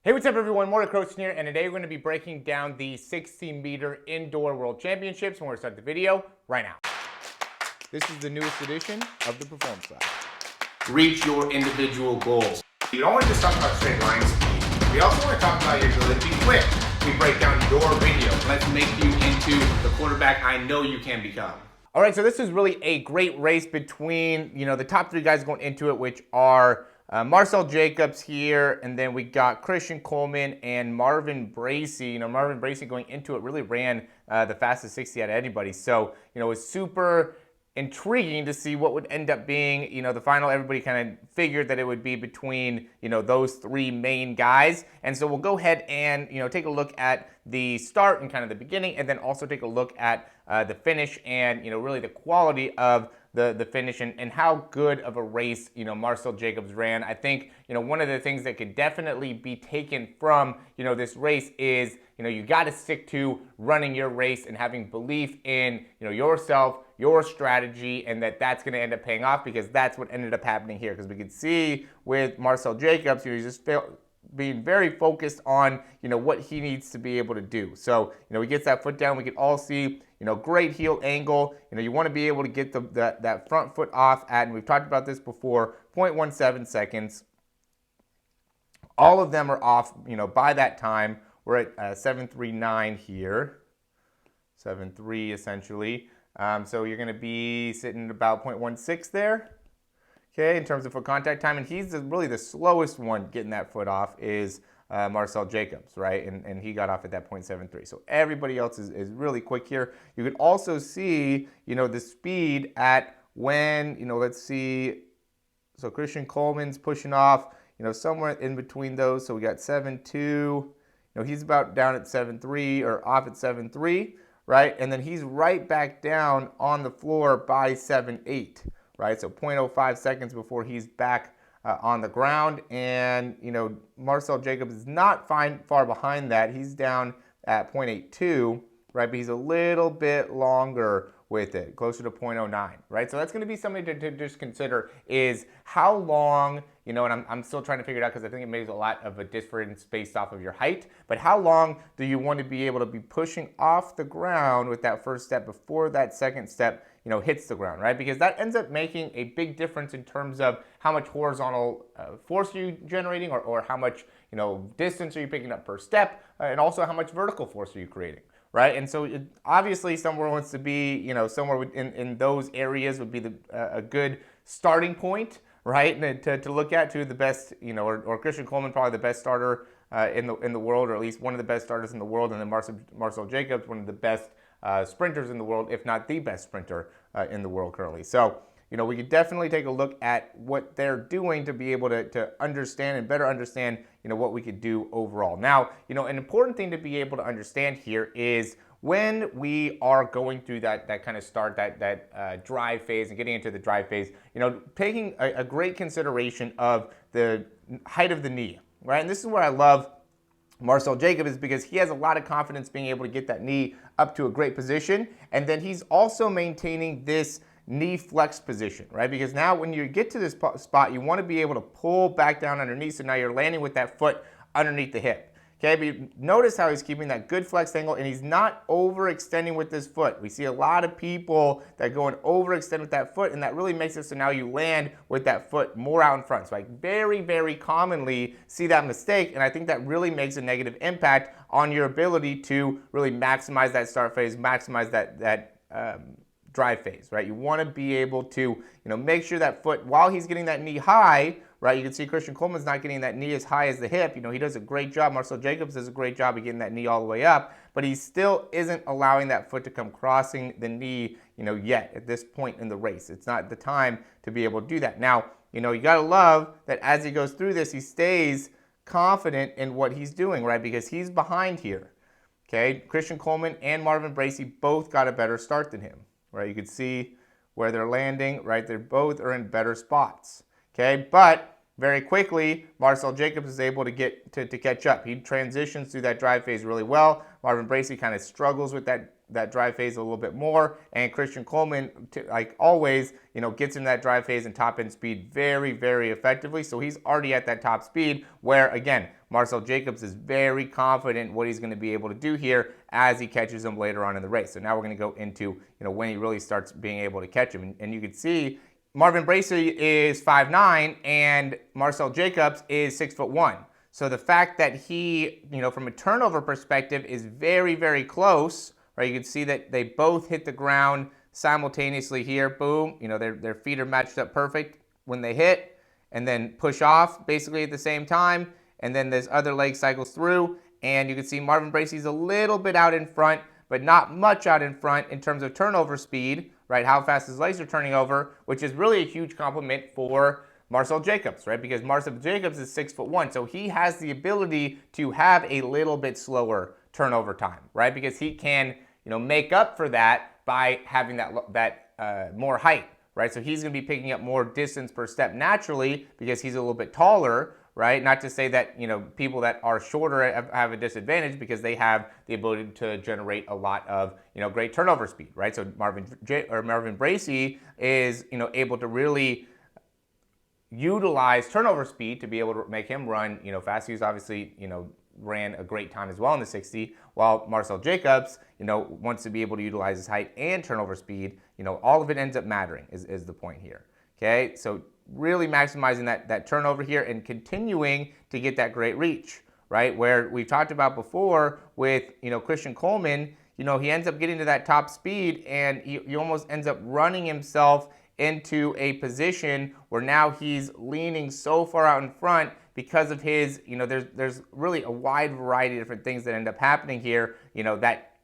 Hey, what's up everyone? Morey Croson here, and today we're going to be breaking down the 16-meter Indoor World Championships, and we're going to start the video right now. This is the newest edition of the Performance Lab. Reach your individual goals. You don't want to just talk about straight line speed. We also want to talk about your ability to be quick. We break down your video. Let's make you into the quarterback I know you can become. All right, so this is really a great race between, the top three guys going into it, which are Marcell Jacobs here, and then we got Christian Coleman and Marvin Bracey. Marvin Bracey going into it really ran the fastest 60 out of anybody. So, it was super intriguing to see what would end up being, the final. Everybody kind of figured that it would be between, those three main guys. And so we'll go ahead and, take a look at the start and kind of the beginning, and then also take a look at the finish and, really the quality of the finish and how good of a race, Marcell Jacobs ran. I think, one of the things that could definitely be taken from, this race is, you got to stick to running your race and having belief in, yourself, your strategy, and that's going to end up paying off, because that's what ended up happening here. Because we could see with Marcell Jacobs, he's just being very focused on, what he needs to be able to do. So, he gets that foot down. We can all see, great heel angle. You want to be able to get that front foot off at, and we've talked about this before, 0.17 seconds. All of them are off, by that time. We're at 7:39 here, 7:3 essentially. So you're going to be sitting at about 0.16 there. Okay, in terms of foot contact time, and he's really the slowest one getting that foot off is Marcell Jacobs, right? And he got off at that 0.73. So everybody else is really quick here. You could also see, the speed at when, let's see, so Christian Coleman's pushing off, somewhere in between those. So we got 7.2, he's about down at 7.3 or off at 7.3, right? And then he's right back down on the floor by 7.8. Right, so 0.05 seconds before he's back on the ground. And, Marcell Jacobs is not far behind that. He's down at 0.82, right, but he's a little bit longer with it, closer to 0.09, right? So that's going to be something to just consider, is how long, and I'm still trying to figure it out, because I think it makes a lot of a difference based off of your height, but how long do you want to be able to be pushing off the ground with that first step before that second step, hits the ground, right? Because that ends up making a big difference in terms of how much horizontal force are you generating, or how much, distance are you picking up per step, and also how much vertical force are you creating. Right, and so obviously somewhere wants to be, somewhere in those areas would be a good starting point, right? And to look at to the best, or Christian Coleman, probably the best starter in the world, or at least one of the best starters in the world, and then Marcell Jacobs, one of the best sprinters in the world, if not the best sprinter in the world currently. So, we could definitely take a look at what they're doing to be able to understand and better understand, what we could do overall. Now, an important thing to be able to understand here is when we are going through that kind of start, that drive phase and getting into the drive phase, taking a great consideration of the height of the knee, right? And this is where I love Marcell Jacobs, is because he has a lot of confidence being able to get that knee up to a great position, and then he's also maintaining this knee flex position, right? Because now when you get to this spot, you want to be able to pull back down underneath, so now you're landing with that foot underneath the hip. Okay, but notice how he's keeping that good flex angle, and he's not overextending with this foot. We see a lot of people that go and overextend with that foot, and that really makes it so now you land with that foot more out in front. So I very, very commonly see that mistake, and I think that really makes a negative impact on your ability to really maximize that start phase, maximize that drive phase, right? You want to be able to, make sure that foot, while he's getting that knee high, right? You can see Christian Coleman's not getting that knee as high as the hip. He does a great job. Marcell Jacobs does a great job of getting that knee all the way up, but he still isn't allowing that foot to come crossing the knee, yet at this point in the race. It's not the time to be able to do that. Now, you got to love that as he goes through this, he stays confident in what he's doing, right? Because he's behind here. Okay, Christian Coleman and Marvin Bracey both got a better start than him, right? You can see where they're landing, right? They both are in better spots. Okay, but very quickly, Marcell Jacobs is able to get to catch up. He transitions through that drive phase really well. Marvin Bracey kind of struggles with that drive phase a little bit more, and Christian Coleman, like always, gets in that drive phase and top end speed very, very effectively. So he's already at that top speed where, again, Marcell Jacobs is very confident what he's going to be able to do here as he catches him later on in the race. So now we're going to go into, when he really starts being able to catch him. And you can see Marvin Bracey is 5'9", and Marcell Jacobs is 6'1". So the fact that he, from a turnover perspective is very, very close, right? You can see that they both hit the ground simultaneously here. Boom. Their feet are matched up perfect when they hit, and then push off basically at the same time. And then this other leg cycles through, and you can see Marvin Bracey's a little bit out in front, but not much out in front in terms of turnover speed, right? How fast his legs are turning over, which is really a huge compliment for Marcell Jacobs, right? Because Marcell Jacobs is 6'1", so he has the ability to have a little bit slower turnover time, right? Because he can, make up for that by having that more height, right? So he's going to be picking up more distance per step naturally because he's a little bit taller, right? Not to say that, people that are shorter have a disadvantage because they have the ability to generate a lot of, great turnover speed, right? So Marvin Bracey is, able to really utilize turnover speed to be able to make him run, fast. He's obviously, ran a great time as well in the 60, while Marcell Jacobs, wants to be able to utilize his height and turnover speed. All of it ends up mattering is the point here. Okay, so really maximizing that turnover here and continuing to get that great reach, right? Where we talked about before with, Christian Coleman, he ends up getting to that top speed and he almost ends up running himself into a position where now he's leaning so far out in front because of his, there's really a wide variety of different things that end up happening here, that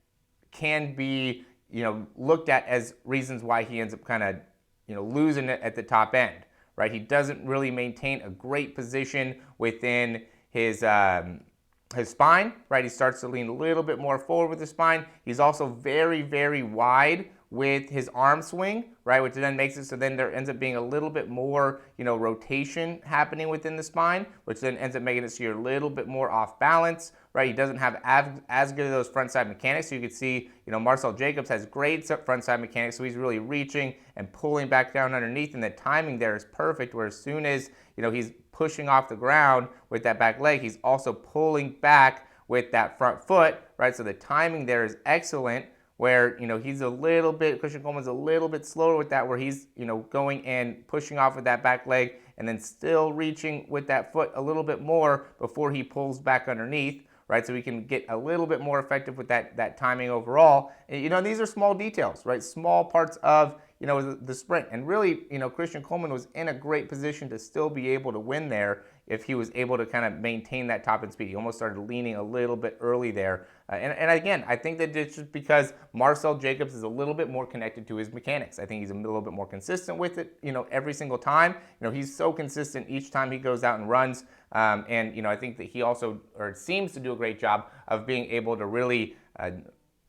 can be, looked at as reasons why he ends up kind of, losing it at the top end, right? He doesn't really maintain a great position within his spine, right? He starts to lean a little bit more forward with the spine. He's also very, very wide with his arm swing, right? Which then makes it so then there ends up being a little bit more, rotation happening within the spine, which then ends up making it so you're a little bit more off balance, right? He doesn't have as good of those front side mechanics. So you can see, Marcell Jacobs has great front side mechanics, so he's really reaching and pulling back down underneath, and the timing there is perfect, where as soon as, he's pushing off the ground with that back leg, he's also pulling back with that front foot, right? So the timing there is excellent, where, he's a little bit, Christian Coleman's a little bit slower with that, where he's, going and pushing off with that back leg and then still reaching with that foot a little bit more before he pulls back underneath, right? So we can get a little bit more effective with that timing overall. And, these are small details, right? Small parts of, the sprint. And really, Christian Coleman was in a great position to still be able to win there if he was able to kind of maintain that top end speed. He almost started leaning a little bit early there. And again, I think that it's just because Marcell Jacobs is a little bit more connected to his mechanics. I think he's a little bit more consistent with it, every single time. He's so consistent each time he goes out and runs. And, I think that he also, or seems to do a great job of being able to really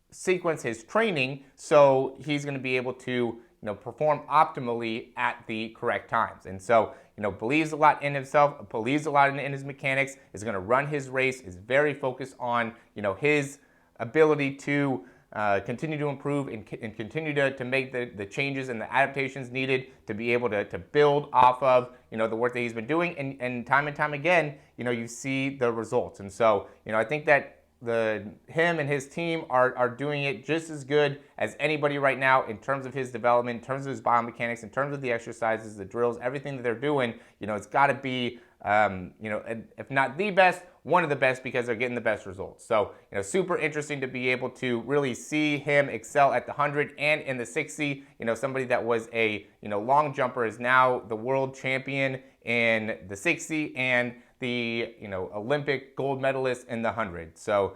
sequence his training so he's going to be able to, perform optimally at the correct times. And so, believes a lot in himself, believes a lot in his mechanics, is going to run his race, is very focused on, his ability to continue to improve and continue to make the changes and the adaptations needed to be able to build off of, the work that he's been doing. And time again, you see the results. And so, I think that him and his team are doing it just as good as anybody right now in terms of his development, in terms of his biomechanics, in terms of the exercises, the drills, everything that they're doing. It's got to be, if not the best, one of the best, because they're getting the best results. So, super interesting to be able to really see him excel at the 100 and in the 60. Somebody that was a, long jumper is now the world champion in the 60 and the, Olympic gold medalist in the 100. So,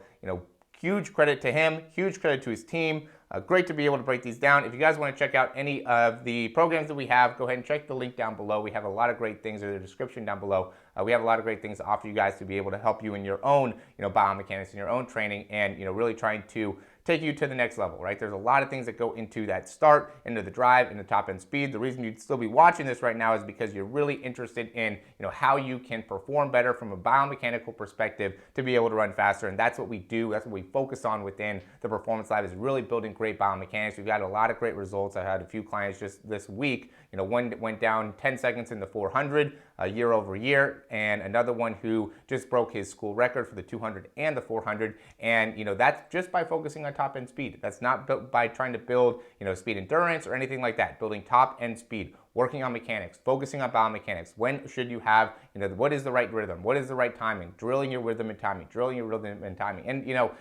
huge credit to him, huge credit to his team. Great to be able to break these down. If you guys want to check out any of the programs that we have, go ahead and check the link down below. We have a lot of great things in the description down below. We have a lot of great things to offer you guys to be able to help you in your own, biomechanics and your own training, and, really trying to take you to the next level, right? There's a lot of things that go into that start, into the drive, into top end speed. The reason you'd still be watching this right now is because you're really interested in, how you can perform better from a biomechanical perspective to be able to run faster. And that's what we do. That's what we focus on within the Performance Lab, is really building great biomechanics. We've got a lot of great results. I had a few clients just this week, one went down 10 seconds in the 400. year over year, and another one who just broke his school record for the 200 and the 400. And that's just by focusing on top end speed. That's not built by trying to build speed endurance or anything like that. Building top end speed, working on mechanics, focusing on biomechanics. When should you have, what is the right rhythm? What is the right timing? Drilling your rhythm and timing, drilling your rhythm and timing. And,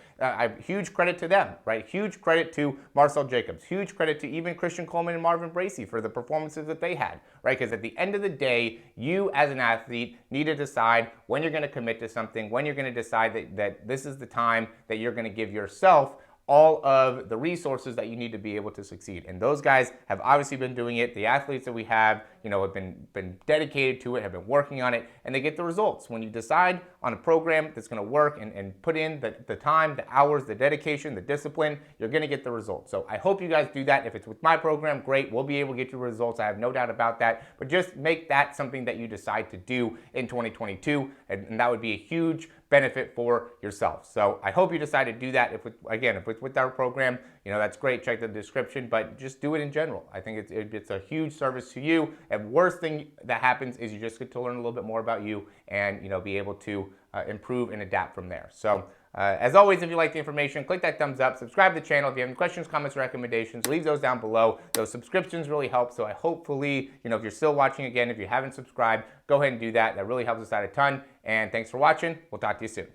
huge credit to them, right? Huge credit to Marcell Jacobs. Huge credit to even Christian Coleman and Marvin Bracey for the performances that they had, right? Because at the end of the day, you as an athlete need to decide when you're going to commit to something, when you're going to decide that this is the time that you're going to give yourself all of the resources that you need to be able to succeed. And those guys have obviously been doing it. The athletes that we have, have been dedicated to it, have been working on it, and they get the results. When you decide on a program that's going to work and put in the time, the hours, the dedication, the discipline, you're going to get the results. So I hope you guys do that. If it's with my program, great. We'll be able to get you results. I have no doubt about that. But just make that something that you decide to do in 2022, and that would be a huge benefit for yourself. So I hope you decide to do that. If it's with our program, that's great. Check the description, but just do it in general. I think it's a huge service to you. And worst thing that happens is you just get to learn a little bit more about you and be able to improve and adapt from there. So as always, if you like the information, click that thumbs up, subscribe to the channel. If you have any questions, comments, or recommendations, leave those down below. Those subscriptions really help. So I hopefully, if you're still watching again, if you haven't subscribed, go ahead and do that. That really helps us out a ton. And thanks for watching. We'll talk to you soon.